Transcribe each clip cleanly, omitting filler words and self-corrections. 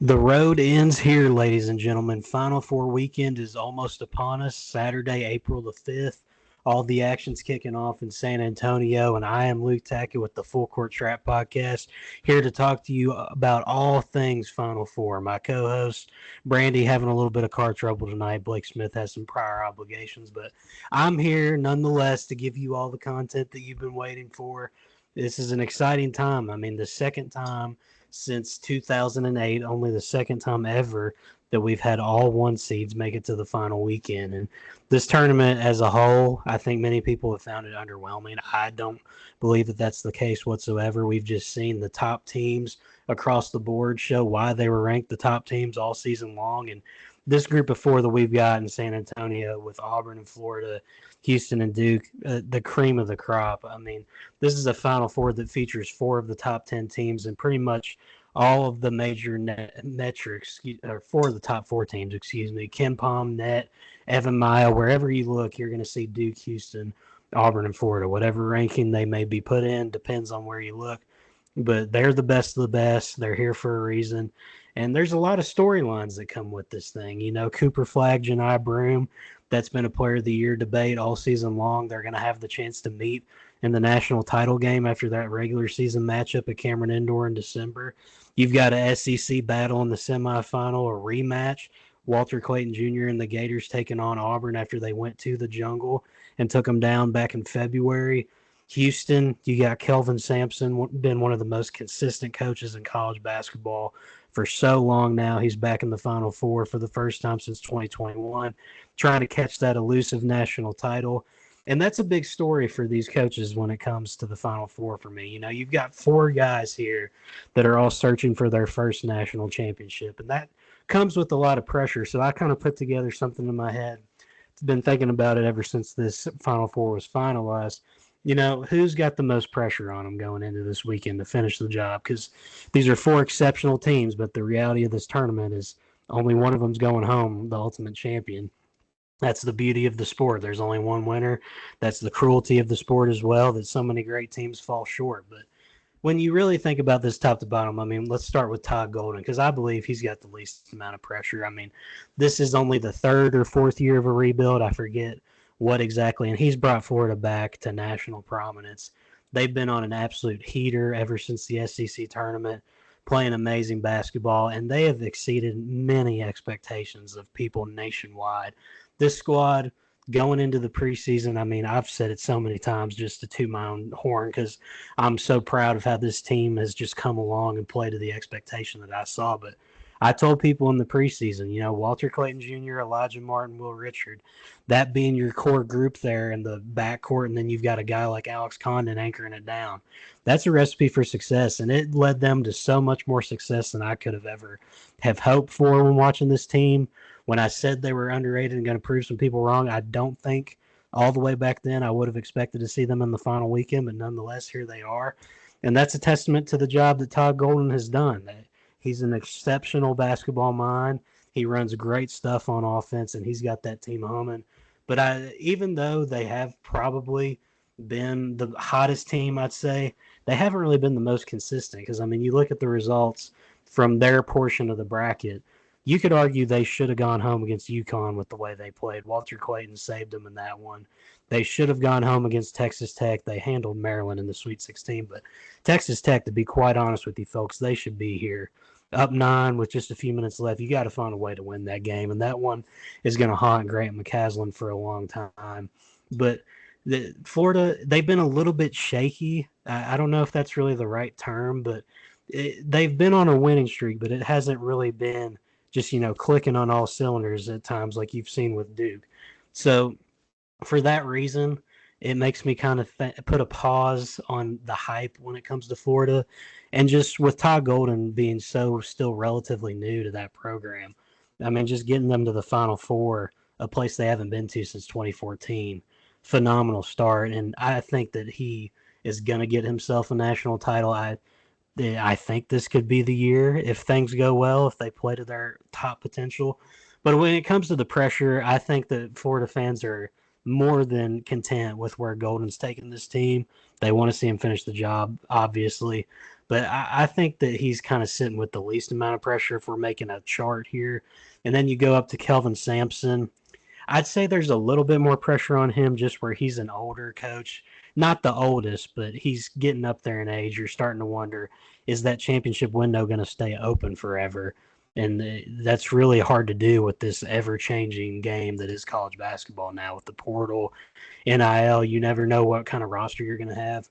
The road ends here, ladies and gentlemen. Final Four weekend is almost upon us. Saturday, April the 5th. All the action's kicking off in San Antonio, and I am Luke Tackett with the Full Court Trap Podcast, here to talk to you about all things Final Four. My co-host, Brandy, having a little bit of car trouble tonight. Blake Smith has some prior obligations, but I'm here nonetheless to give you all the content that you've been waiting for. This is an exciting time. I mean, the second time since 2008, only the second time ever that we've had all one seeds make it to the final weekend. And this tournament as a whole, I think many people have found it underwhelming. I don't believe that that's the case whatsoever. We've just seen the top teams across the board show why they were ranked the top teams all season long. And this group of four that we've got in San Antonio with Auburn and Florida, Houston and Duke, the cream of the crop. I mean, this is a Final Four that features four of the top 10 teams and pretty much all of the major metrics, or four of the top four teams, excuse me, Ken Palm, Net, Evan Maya, wherever you look, you're going to see Duke, Houston, Auburn, and Florida. Whatever ranking they may be put in depends on where you look. But they're the best of the best. They're here for a reason. And there's a lot of storylines that come with this thing. You know, Cooper Flagg, Janai Broome, that's been a Player of the Year debate all season long. They're going to have the chance to meet in the national title game after that regular season matchup at Cameron Indoor in December. You've got a SEC battle in the semifinal, a rematch. Walter Clayton Jr. and the Gators taking on Auburn after they went to the jungle and took them down back in February. Houston, you got Kelvin Sampson, been one of the most consistent coaches in college basketball for so long now. He's back in the Final Four for the first time since 2021, trying to catch that elusive national title. And that's a big story for these coaches when it comes to the Final Four for me. You know, you've got four guys here that are all searching for their first national championship, and that comes with a lot of pressure. So I kind of put together something in my head. I've been thinking about it ever since this Final Four was finalized. You know, who's got the most pressure on them going into this weekend to finish the job? Because these are four exceptional teams, but the reality of this tournament is only one of them's going home, the ultimate champion. That's the beauty of the sport. There's only one winner. That's the cruelty of the sport as well, that so many great teams fall short. But when you really think about this top to bottom, I mean, let's start with Todd Golden, because I believe he's got the least amount of pressure. I mean, this is only the third or fourth year of a rebuild. I forget what exactly. And he's brought Florida back to national prominence. They've been on an absolute heater ever since the SEC tournament, playing amazing basketball, and they have exceeded many expectations of people nationwide. This squad going into the preseason, I mean, I've said it so many times just to toot my own horn because I'm so proud of how this team has just come along and played to the expectation that I saw. But I told people in the preseason, you know, Walter Clayton Jr., Elijah Martin, Will Richard, that being your core group there in the backcourt, and then you've got a guy like Alex Condon anchoring it down. That's a recipe for success, and it led them to so much more success than I could have ever have hoped for when watching this team. When I said they were underrated and going to prove some people wrong, I don't think all the way back then I would have expected to see them in the final weekend, but nonetheless, here they are. And that's a testament to the job that Todd Golden has done. He's an exceptional basketball mind. He runs great stuff on offense, and he's got that team humming. But even though they have probably been the hottest team, I'd say, they haven't really been the most consistent. Because, I mean, you look at the results from their portion of the bracket, you could argue they should have gone home against UConn with the way they played. Walter Clayton saved them in that one. They should have gone home against Texas Tech. They handled Maryland in the Sweet 16. But Texas Tech, to be quite honest with you folks, they should be here. Up 9 with just a few minutes left. You got to find a way to win that game. And that one is going to haunt Grant McCaslin for a long time. But Florida, they've been a little bit shaky. I don't know if that's really the right term, but they've been on a winning streak, but it hasn't really been just, you know, clicking on all cylinders at times like you've seen with Duke. So for that reason, it makes me kind of put a pause on the hype when it comes to Florida. And just with Todd Golden being so still relatively new to that program, I mean, just getting them to the Final Four, a place they haven't been to since 2014, phenomenal start. And I think that he is going to get himself a national title. I think this could be the year if things go well, if they play to their top potential. But when it comes to the pressure, I think that Florida fans are more than content with where Golden's taken this team. They want to see him finish the job, obviously. But I think that he's kind of sitting with the least amount of pressure if we're making a chart here. And then you go up to Kelvin Sampson. I'd say there's a little bit more pressure on him just where he's an older coach. Not the oldest, but he's getting up there in age. You're starting to wonder, is that championship window going to stay open forever? And that's really hard to do with this ever-changing game that is college basketball now with the portal, NIL. You never know what kind of roster you're going to have.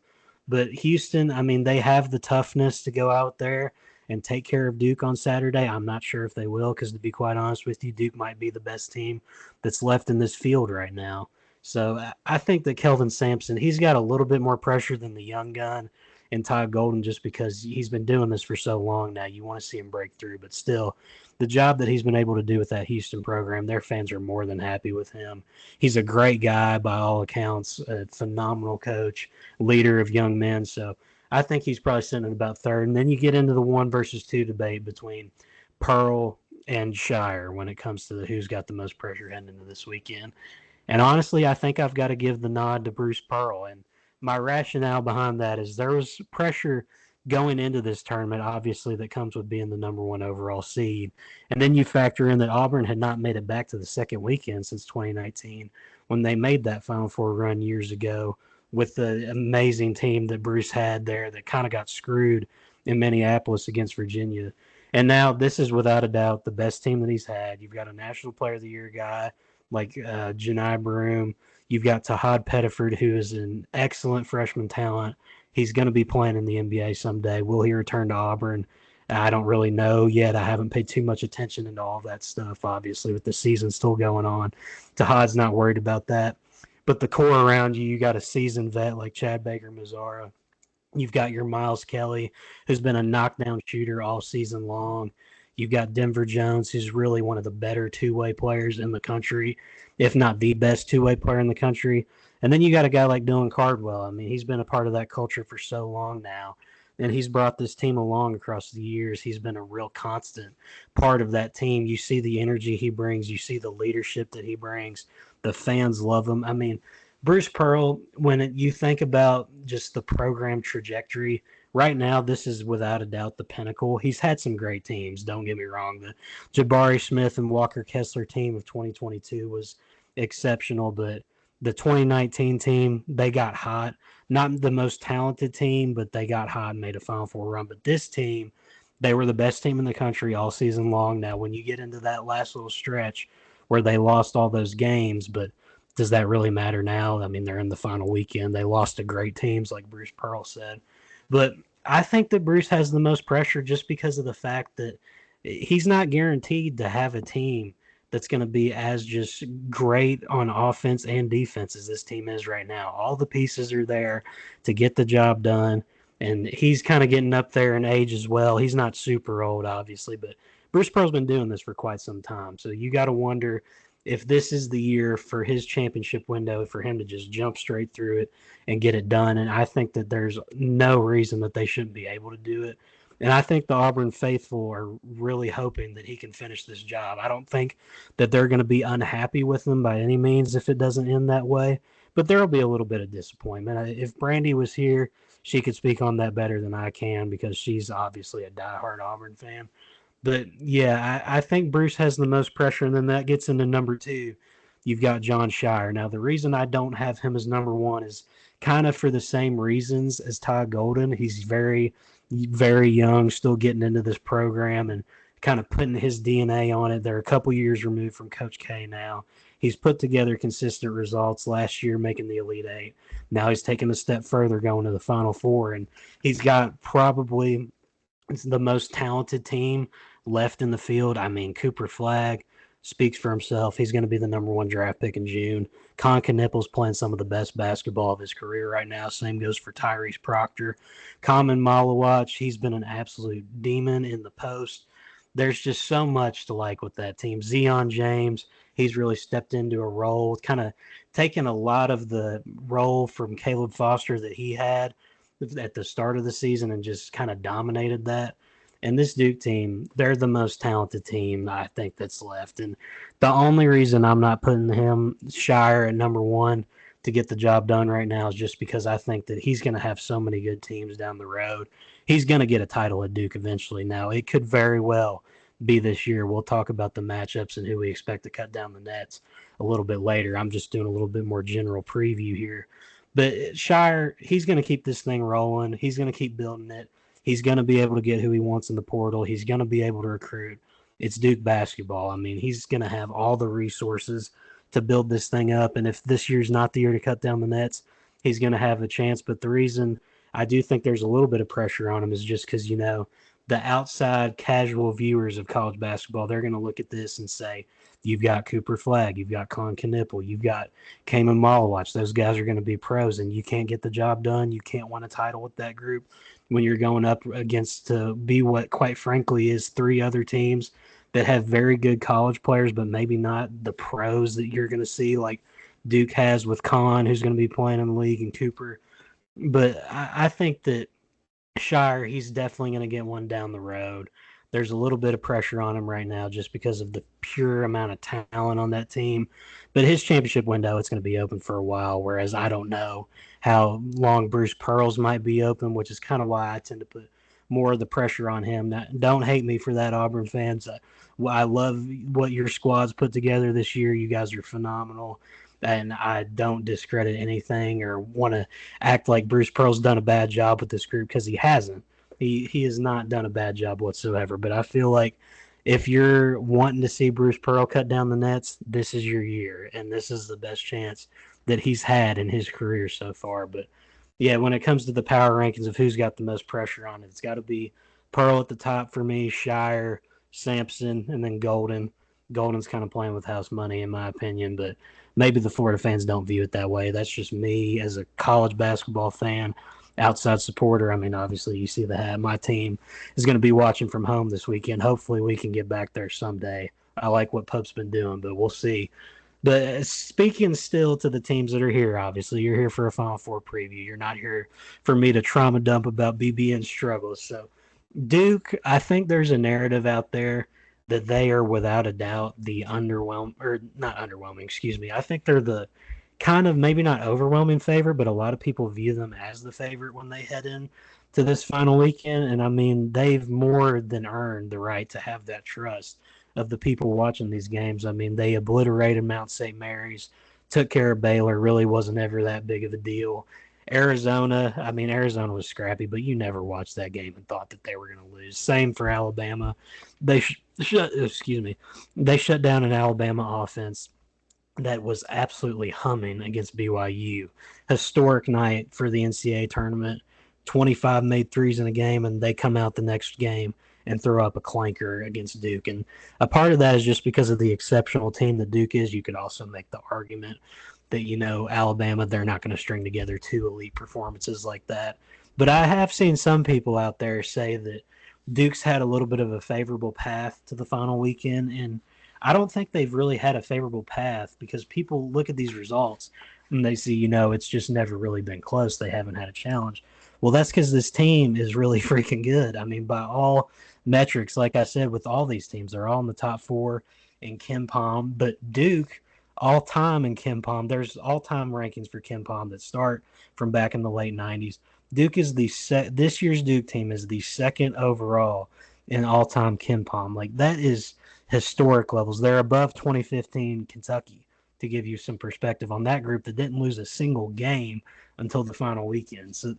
But Houston, I mean, they have the toughness to go out there and take care of Duke on Saturday. I'm not sure if they will because, to be quite honest with you, Duke might be the best team that's left in this field right now. So I think that Kelvin Sampson, he's got a little bit more pressure than the young gun and Todd Golden just because he's been doing this for so long now. You want to see him break through, but still, the job that he's been able to do with that Houston program, their fans are more than happy with him. He's a great guy by all accounts, a phenomenal coach, leader of young men. So I think he's probably sitting at about third. And then you get into the 1 versus 2 debate between Pearl and Shire when it comes to who's got the most pressure heading into this weekend. And honestly, I think I've got to give the nod to Bruce Pearl. And my rationale behind that is there was pressure going into this tournament, obviously, that comes with being the number 1 overall seed. And then you factor in that Auburn had not made it back to the second weekend since 2019 when they made that Final Four run years ago with the amazing team that Bruce had there that kind of got screwed in Minneapolis against Virginia. And now this is without a doubt the best team that he's had. You've got a National Player of the Year guy like Janai Broom. You've got Tahad Pettiford, who is an excellent freshman talent. He's going to be playing in the NBA someday. Will he return to Auburn? I don't really know yet. I haven't paid too much attention into all of that stuff, obviously, with the season still going on. Tahad's not worried about that. But the core around you, you got a seasoned vet like Chad Baker-Mazara. You've got your Miles Kelly, who's been a knockdown shooter all season long. You've got Denver Jones, who's really one of the better two-way players in the country, if not the best two-way player in the country. And then you got a guy like Dylan Cardwell. I mean, he's been a part of that culture for so long now, and he's brought this team along across the years. He's been a real constant part of that team. You see the energy he brings. You see the leadership that he brings. The fans love him. I mean, Bruce Pearl, when you think about just the program trajectory, right now this is without a doubt the pinnacle. He's had some great teams, don't get me wrong. The Jabari Smith and Walker Kessler team of 2022 was exceptional, but the 2019 team, they got hot. Not the most talented team, but they got hot and made a Final Four run. But this team, they were the best team in the country all season long. Now, when you get into that last little stretch where they lost all those games, but does that really matter now? I mean, they're in the final weekend. They lost to great teams, like Bruce Pearl said. But I think that Bruce has the most pressure just because of the fact that he's not guaranteed to have a team that's going to be as just great on offense and defense as this team is right now. All the pieces are there to get the job done, and he's kind of getting up there in age as well. He's not super old, obviously, but Bruce Pearl's been doing this for quite some time. So you got to wonder if this is the year for his championship window for him to just jump straight through it and get it done. And I think that there's no reason that they shouldn't be able to do it. And I think the Auburn faithful are really hoping that he can finish this job. I don't think that they're going to be unhappy with him by any means if it doesn't end that way. But there will be a little bit of disappointment. If Brandy was here, she could speak on that better than I can because she's obviously a diehard Auburn fan. But, yeah, I think Bruce has the most pressure, and then that gets into number 2. You've got John Shire. Now, the reason I don't have him as number 1 is kind of for the same reasons as Todd Golden. He's very, very young, still getting into this program and kind of putting his DNA on it. They're a couple years removed from Coach K now. He's put together consistent results last year, making the Elite Eight. Now he's taking a step further, going to the Final Four, and he's got probably the most talented team left in the field. I mean, Cooper Flagg speaks for himself. He's going to be the number 1 draft pick in June. Con Knippel's playing some of the best basketball of his career right now. Same goes for Tyrese Proctor. Common Malawach, he's been an absolute demon in the post. There's just so much to like with that team. Zion James, he's really stepped into a role, kind of taken a lot of the role from Caleb Foster that he had at the start of the season and just kind of dominated that. And this Duke team, they're the most talented team I think that's left. And the only reason I'm not putting him Shire at number one to get the job done right now is just because I think that he's going to have so many good teams down the road. He's going to get a title at Duke eventually. Now, it could very well be this year. We'll talk about the matchups and who we expect to cut down the nets a little bit later. I'm just doing a little bit more general preview here. But Shire, he's going to keep this thing rolling. He's going to keep building it. He's going to be able to get who he wants in the portal. He's going to be able to recruit. It's Duke basketball. I mean, he's going to have all the resources to build this thing up. And if this year's not the year to cut down the nets, he's going to have a chance. But the reason I do think there's a little bit of pressure on him is just because, the outside casual viewers of college basketball, they're going to look at this and say, you've got Cooper Flagg, you've got Con Knipple, you've got Kaman Malawatch. Those guys are going to be pros, and you can't get the job done. You can't win a title with that group when you're going up against to be what, quite frankly, is three other teams that have very good college players, but maybe not the pros that you're going to see like Duke has with Con, who's going to be playing in the league, and Cooper. But I think that Shire, he's definitely going to get one down the road. There's a little bit of pressure on him right now just because of the pure amount of talent on that team. But his championship window, it's going to be open for a while, whereas I don't know how long Bruce Pearl's might be open, which is kind of why I tend to put more of the pressure on him. Now, don't hate me for that, Auburn fans. I love what your squad's put together this year. You guys are phenomenal. And I don't discredit anything or want to act like Bruce Pearl's done a bad job with this group, because he hasn't. He has not done a bad job whatsoever. But I feel like if you're wanting to see Bruce Pearl cut down the nets, this is your year, and this is the best chance that he's had in his career so far. But yeah, when it comes to the power rankings of who's got the most pressure on it, it's got to be Pearl at the top for me, Shire, Sampson, and then Golden. Golden's kind of playing with house money, in my opinion, but maybe the Florida fans don't view it that way. That's just me as a college basketball fan, outside supporter. I mean, obviously, you see the hat. My team is going to be watching from home this weekend. Hopefully, we can get back there someday. I like what Pope's been doing, but we'll see. But speaking still to the teams that are here, obviously, you're here for a Final Four preview. You're not here for me to trauma dump about BBN struggles. So, Duke, I think there's a narrative out there that they are without a doubt the not underwhelming, excuse me. I think they're the kind of maybe not overwhelming favorite, but a lot of people view them as the favorite when they head in to this final weekend. And I mean, they've more than earned the right to have that trust of the people watching these games. I mean, they obliterated Mount St. Mary's, took care of Baylor, really wasn't ever that big of a deal. Arizona was scrappy, but you never watched that game and thought that they were going to lose. Same for Alabama. They shut down an Alabama offense that was absolutely humming against BYU. Historic night for the NCAA tournament. 25 made threes in a game, and they come out the next game and throw up a clanker against Duke. And a part of that is just because of the exceptional team that Duke is. You could also make the argument that, Alabama, they're not going to string together two elite performances like that. But I have seen some people out there say that Duke's had a little bit of a favorable path to the final weekend, and I don't think they've really had a favorable path, because people look at these results and they see, it's just never really been close. They haven't had a challenge. Well, that's because this team is really freaking good. I mean, by all metrics, like I said, with all these teams, they're all in the top four in KenPom, but Duke – all-time in KenPom. There's all-time rankings for KenPom that start from back in the late 90s. Duke is this year's Duke team is the second overall in all-time KenPom. Like, that is historic levels. They're above 2015 Kentucky, to give you some perspective on that group that didn't lose a single game until the final weekend. So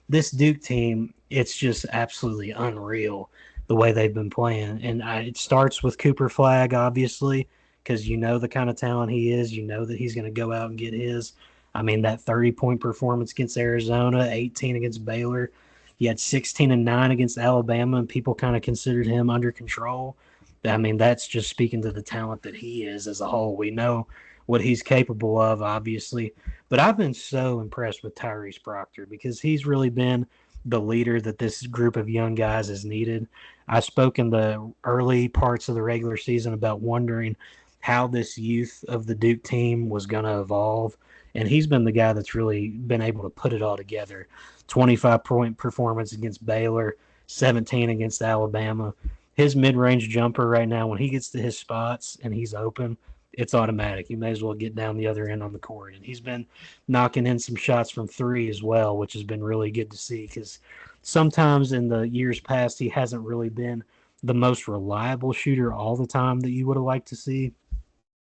this Duke team, it's just absolutely unreal the way they've been playing. And it starts with Cooper Flagg, obviously, because the kind of talent he is. That he's going to go out and get his. I mean, that 30-point performance against Arizona, 18 against Baylor. He had 16 and 9 against Alabama, and people kind of considered him under control. I mean, that's just speaking to the talent that he is as a whole. We know what he's capable of, obviously. But I've been so impressed with Tyrese Proctor, because he's really been the leader that this group of young guys has needed. I spoke in the early parts of the regular season about wondering how this youth of the Duke team was going to evolve. And he's been the guy that's really been able to put it all together. 25-point performance against Baylor, 17 against Alabama. His mid-range jumper right now, when he gets to his spots and he's open, it's automatic. You may as well get down the other end on the court. And he's been knocking in some shots from three as well, which has been really good to see because sometimes in the years past he hasn't really been the most reliable shooter all the time that you would have liked to see.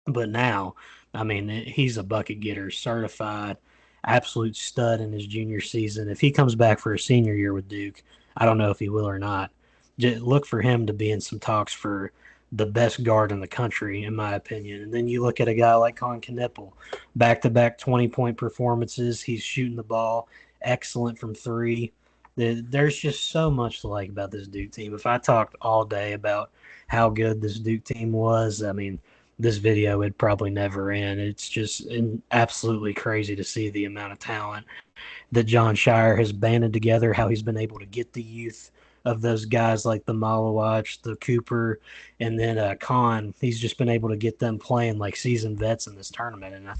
But now, I mean, he's a bucket getter, certified, absolute stud in his junior season. If he comes back for a senior year with Duke, I don't know if he will or not. Just look for him to be in some talks for the best guard in the country, in my opinion. And then you look at a guy like Colin Knippel, back-to-back 20-point performances. He's shooting the ball excellent from three. There's just so much to like about this Duke team. If I talked all day about how good this Duke team was, I mean, this video would probably never end. It's just absolutely crazy to see the amount of talent that John Shire has banded together, how he's been able to get the youth of those guys like the Malawach, the Cooper, and then Khan. He's just been able to get them playing like seasoned vets in this tournament. And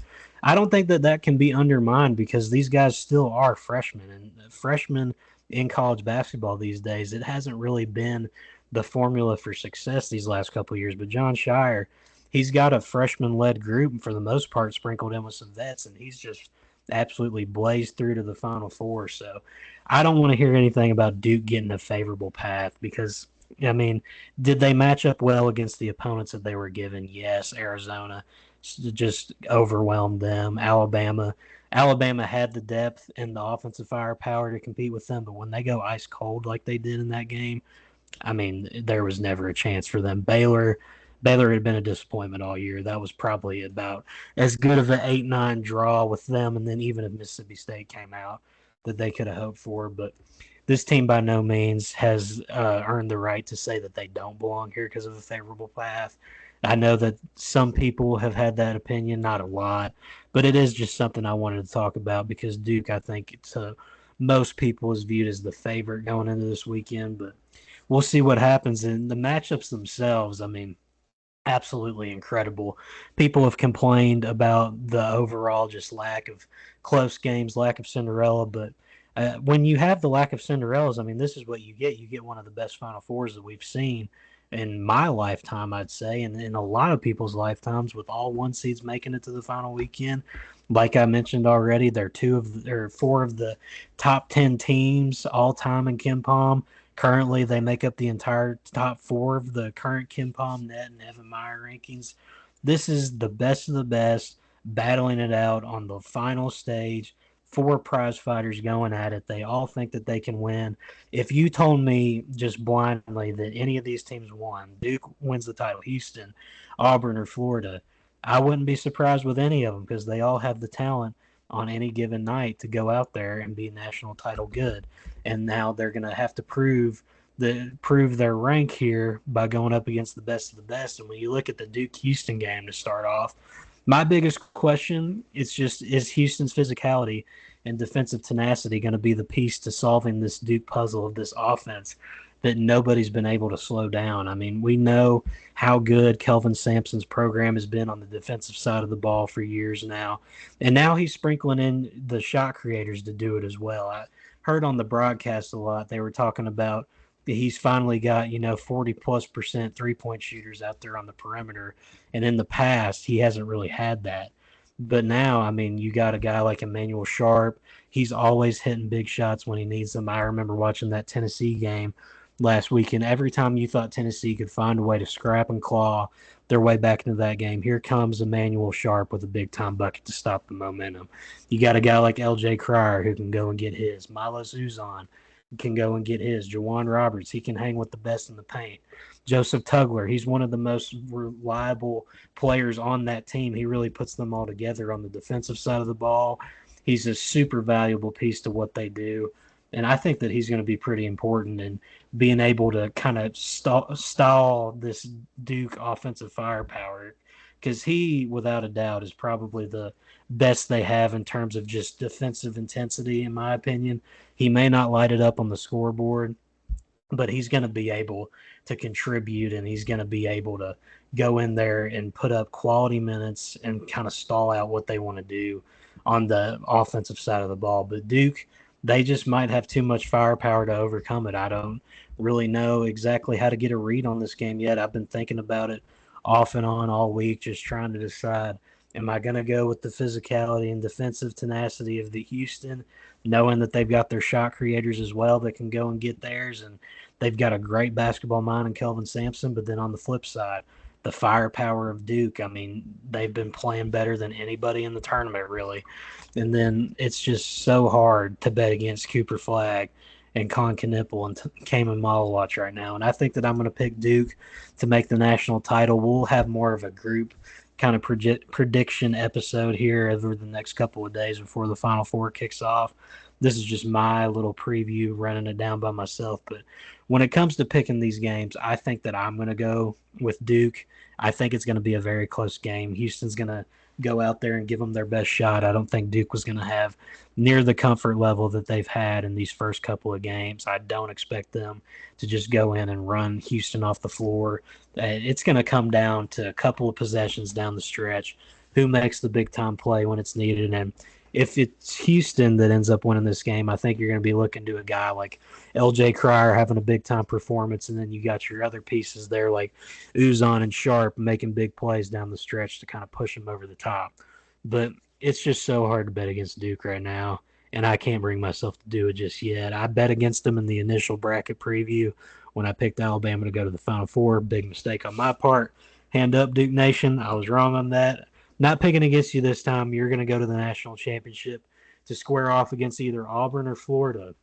I don't think that that can be undermined because these guys still are freshmen. And freshmen in college basketball these days, it hasn't really been the formula for success these last couple of years. But John Shire, he's got a freshman-led group, and for the most part, sprinkled in with some vets, and he's just absolutely blazed through to the Final Four. So I don't want to hear anything about Duke getting a favorable path because, I mean, did they match up well against the opponents that they were given? Yes. Arizona just overwhelmed them. Alabama had the depth and the offensive firepower to compete with them, but when they go ice cold like they did in that game, I mean, there was never a chance for them. Baylor had been a disappointment all year. That was probably about as good of an 8-9 draw with them, and then even if Mississippi State came out, that they could have hoped for. But this team by no means has earned the right to say that they don't belong here because of a favorable path. I know that some people have had that opinion, not a lot, but it is just something I wanted to talk about because Duke, I think, to most people is viewed as the favorite going into this weekend, but we'll see what happens. And the matchups themselves, I mean, absolutely incredible. People have complained about the overall just lack of close games, lack of Cinderella, but when you have the lack of Cinderellas, I mean, this is what you get. You get one of the best Final Fours that we've seen in my lifetime, I'd say, and in a lot of people's lifetimes, with all one seeds making it to the final weekend. Like I mentioned already, they're four of the top 10 teams all time in Ken Palm. Currently, they make up the entire top four of the current Ken Palm Net and Evan Meyer rankings. This is the best of the best battling it out on the final stage. Four prize fighters going at it. They all think that they can win. If you told me just blindly that any of these teams won, Duke wins the title, Houston, Auburn, or Florida, I wouldn't be surprised with any of them because they all have the talent on any given night to go out there and be national title good. And now they're going to have to prove their rank here by going up against the best of the best. And when you look at the Duke Houston game to start off, my biggest question is Houston's physicality and defensive tenacity going to be the piece to solving this Duke puzzle of this offense that nobody's been able to slow down. I mean, we know how good Kelvin Sampson's program has been on the defensive side of the ball for years now. And now he's sprinkling in the shot creators to do it as well. I heard on the broadcast a lot, they were talking about he's finally got, 40+% 3-point shooters out there on the perimeter. And in the past, he hasn't really had that. But now, I mean, you got a guy like Emmanuel Sharp. He's always hitting big shots when he needs them. I remember watching that Tennessee game last weekend. Every time you thought Tennessee could find a way to scrap and claw their way back into that game, here comes Emmanuel Sharp with a big-time bucket to stop the momentum. You got a guy like L.J. Cryer who can go and get his. Milos Uzon can go and get his. Jawan Roberts, he can hang with the best in the paint. Joseph Tugler, he's one of the most reliable players on that team. He really puts them all together on the defensive side of the ball. He's a super valuable piece to what they do. And I think that he's going to be pretty important in being able to kind of stall this Duke offensive firepower because he, without a doubt, is probably the best they have in terms of just defensive intensity, in my opinion. He may not light it up on the scoreboard, but he's going to be able to contribute and he's going to be able to go in there and put up quality minutes and kind of stall out what they want to do on the offensive side of the ball. But Duke, they just might have too much firepower to overcome it. I don't really know exactly how to get a read on this game yet. I've been thinking about it off and on all week, just trying to decide, am I going to go with the physicality and defensive tenacity of the Houston, knowing that they've got their shot creators as well that can go and get theirs, and they've got a great basketball mind in Kelvin Sampson, but then on the flip side, the firepower of Duke. I mean, they've been playing better than anybody in the tournament, really. And then it's just so hard to bet against Cooper Flagg and Con Knipple and Kaman Malawatch right now. And I think that I'm going to pick Duke to make the national title. We'll have more of a group kind of prediction episode here over the next couple of days before the Final Four kicks off. This is just my little preview, running it down by myself. But when it comes to picking these games, I think that I'm going to go with Duke. I think it's going to be a very close game. Houston's going to go out there and give them their best shot. I don't think Duke was going to have near the comfort level that they've had in these first couple of games. I don't expect them to just go in and run Houston off the floor. It's going to come down to a couple of possessions down the stretch. Who makes the big-time play when it's needed? And if it's Houston that ends up winning this game, I think you're going to be looking to a guy like L.J. Cryer having a big-time performance, and then you got your other pieces there like Uzon and Sharp making big plays down the stretch to kind of push them over the top. But it's just so hard to bet against Duke right now, and I can't bring myself to do it just yet. I bet against them in the initial bracket preview when I picked Alabama to go to the Final Four. Big mistake on my part. Hand up, Duke Nation. I was wrong on that. Not picking against you this time. You're going to go to the national championship to square off against either Auburn or Florida.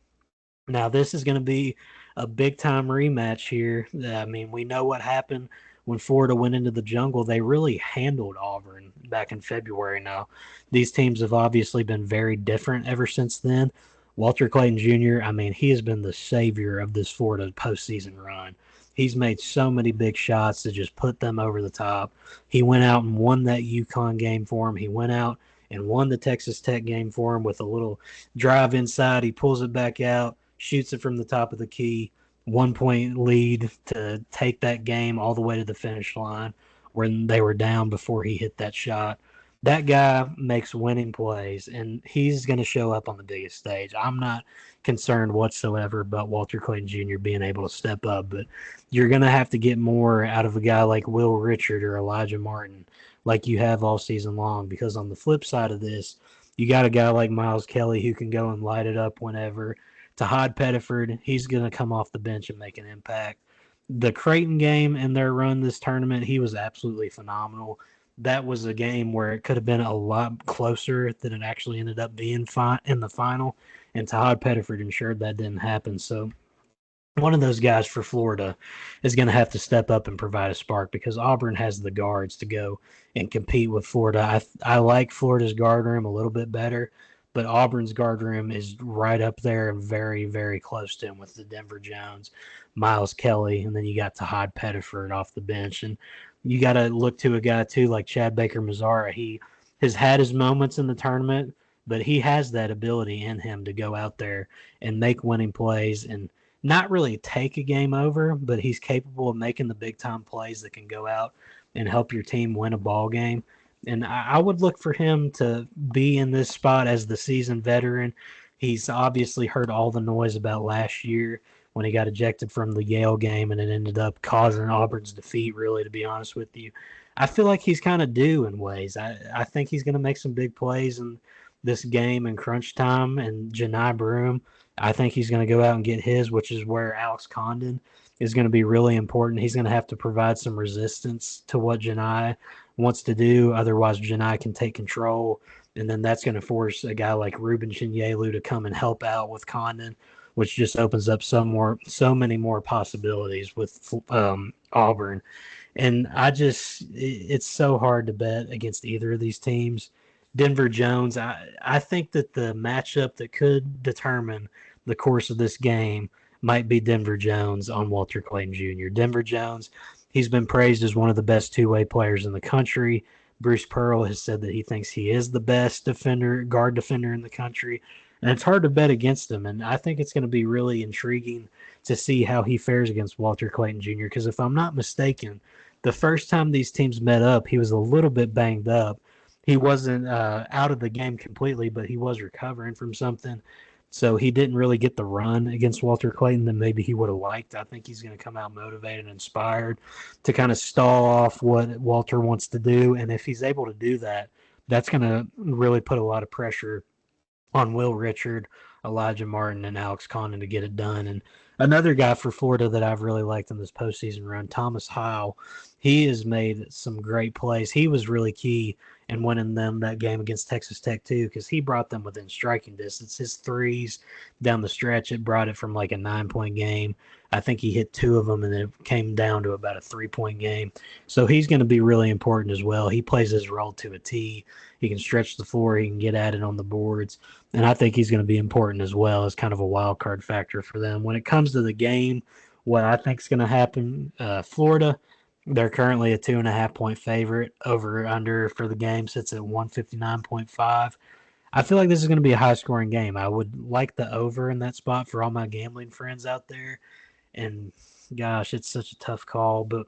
Now, this is going to be a big-time rematch here. I mean, we know what happened when Florida went into the jungle. They really handled Auburn back in February. Now, these teams have obviously been very different ever since then. Walter Clayton Jr., I mean, he has been the savior of this Florida postseason run. He's made so many big shots to just put them over the top. He went out and won that UConn game for him. He went out and won the Texas Tech game for him with a little drive inside. He pulls it back out, shoots it from the top of the key, 1-point lead to take that game all the way to the finish line when they were down before he hit that shot. That guy makes winning plays, and he's going to show up on the biggest stage. I'm not concerned whatsoever about Walter Clayton Jr. being able to step up, but you're going to have to get more out of a guy like Will Richard or Elijah Martin like you have all season long, because on the flip side of this, you got a guy like Miles Kelly who can go and light it up whenever. Tahad Pettiford, he's going to come off the bench and make an impact. The Creighton game in their run this tournament, he was absolutely phenomenal. That was a game where it could have been a lot closer than it actually ended up being in the final, and Tahad Pettiford ensured that didn't happen. So one of those guys for Florida is going to have to step up and provide a spark, because Auburn has the guards to go and compete with Florida. I like Florida's guard room a little bit better, but Auburn's guard room is right up there and very, very close to him with the Denver Jones, Miles Kelly, and then you got Tahad Pettiford off the bench. And you got to look to a guy, too, like Chad Baker-Mazara. He has had his moments in the tournament, but he has that ability in him to go out there and make winning plays and not really take a game over, but he's capable of making the big-time plays that can go out and help your team win a ball game. And I would look for him to be in this spot as the seasoned veteran. He's obviously heard all the noise about last year when he got ejected from the Yale game, and it ended up causing Auburn's defeat, really, to be honest with you. I feel like he's kind of due in ways. I think he's going to make some big plays in this game in crunch time, and Janai Broome, I think he's going to go out and get his, which is where Alex Condon is going to be really important. He's going to have to provide some resistance to what Janai wants to do. Otherwise, Janai can take control, and then that's going to force a guy like Ruben Chinyelu to come and help out with Condon, which just opens up so many more possibilities with Auburn. And it's so hard to bet against either of these teams. Denver Jones, I think that the matchup that could determine the course of this game might be Denver Jones on Walter Clayton Jr. Denver Jones, he's been praised as one of the best two-way players in the country. Bruce Pearl has said that he thinks he is the best guard defender in the country. And it's hard to bet against him. And I think it's going to be really intriguing to see how he fares against Walter Clayton Jr. Because if I'm not mistaken, the first time these teams met up, he was a little bit banged up. He wasn't out of the game completely, but he was recovering from something. So he didn't really get the run against Walter Clayton that maybe he would have liked. I think he's going to come out motivated and inspired to kind of stall off what Walter wants to do. And if he's able to do that, that's going to really put a lot of pressure on Will Richard, Elijah Martin, and Alex Condon to get it done. And another guy for Florida that I've really liked in this postseason run, Thomas Howell, he has made some great plays. He was really key in winning them that game against Texas Tech too, because he brought them within striking distance. His threes down the stretch, it brought it from like a 9-point game. I think he hit 2 of them, and it came down to about a 3-point game. So he's going to be really important as well. He plays his role to a T. He can stretch the floor. He can get at it on the boards. And I think he's going to be important as well as kind of a wild card factor for them. When it comes to the game, what I think is going to happen, Florida, they're currently a 2.5-point favorite. Over under for the game sits at 159.5. I feel like this is going to be a high-scoring game. I would like the over in that spot for all my gambling friends out there. And, gosh, it's such a tough call. But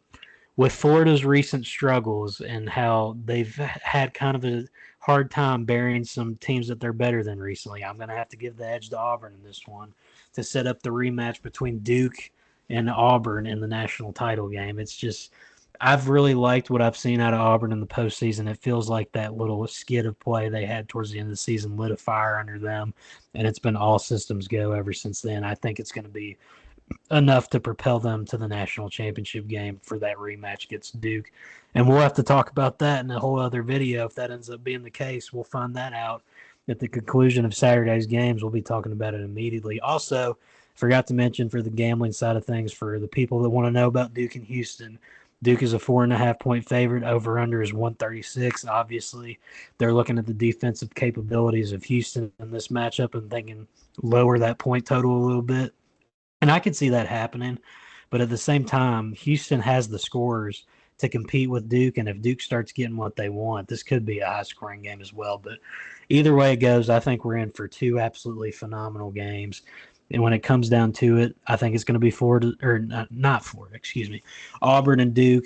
with Florida's recent struggles and how they've had kind of a hard time burying some teams that they're better than recently, I'm going to have to give the edge to Auburn in this one to set up the rematch between Duke and Auburn in the national title game. It's just I've really liked what I've seen out of Auburn in the postseason. It feels like that little skid of play they had towards the end of the season lit a fire under them, and it's been all systems go ever since then. I think it's going to be enough to propel them to the national championship game for that rematch against Duke. And we'll have to talk about that in a whole other video if that ends up being the case. We'll find that out at the conclusion of Saturday's games. We'll be talking about it immediately. Also, forgot to mention for the gambling side of things, for the people that want to know about Duke and Houston, Duke is a 4.5-point favorite. Over-under is 136. Obviously, they're looking at the defensive capabilities of Houston in this matchup and thinking lower that point total a little bit. And I could see that happening. But at the same time, Houston has the scores to compete with Duke. And if Duke starts getting what they want, this could be a high-scoring game as well. But either way it goes, I think we're in for 2 absolutely phenomenal games. And when it comes down to it, I think it's going to be Florida, or not Florida, excuse me, Auburn and Duke.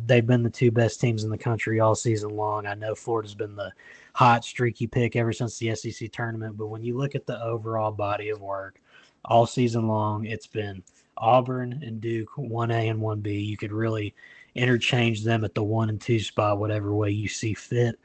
They've been the 2 best teams in the country all season long. I know Florida's been the hot, streaky pick ever since the SEC tournament. But when you look at the overall body of work all season long, it's been Auburn and Duke, 1A and 1B. You could really interchange them at the 1 and 2 spot, whatever way you see fit.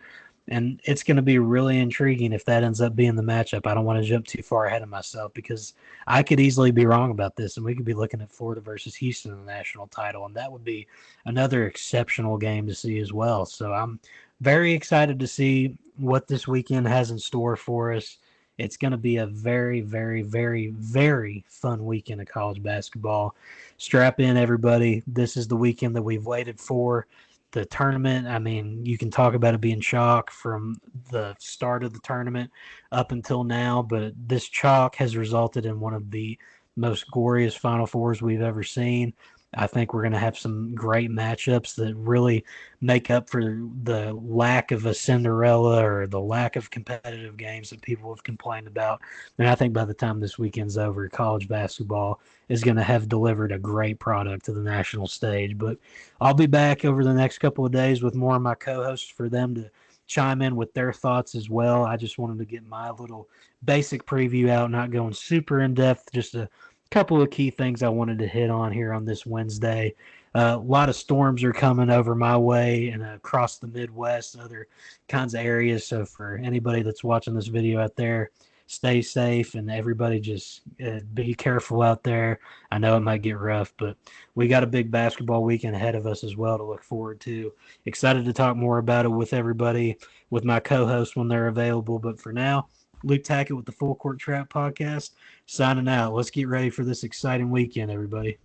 And it's going to be really intriguing if that ends up being the matchup. I don't want to jump too far ahead of myself because I could easily be wrong about this, and we could be looking at Florida versus Houston in the national title, and that would be another exceptional game to see as well. So I'm very excited to see what this weekend has in store for us. It's going to be a very, very, very, very fun weekend of college basketball. Strap in, everybody. This is the weekend that we've waited for. The tournament, I mean, you can talk about it being chalk from the start of the tournament up until now, but this chalk has resulted in one of the most glorious Final Fours we've ever seen. I think we're going to have some great matchups that really make up for the lack of a Cinderella or the lack of competitive games that people have complained about. And I think by the time this weekend's over, college basketball is going to have delivered a great product to the national stage. But I'll be back over the next couple of days with more of my co-hosts for them to chime in with their thoughts as well. I just wanted to get my little basic preview out, not going super in-depth, just a couple of key things I wanted to hit on here on this Wednesday. A lot of storms are coming over my way and across the Midwest and other kinds of areas. So for anybody that's watching this video out there, stay safe, and everybody just be careful out there. I know it might get rough, but we got a big basketball weekend ahead of us as well to look forward to. Excited to talk more about it with everybody, with my co-hosts when they're available. But for now, Luke Tackett with the Full Court Trap Podcast, signing out. Let's get ready for this exciting weekend, everybody.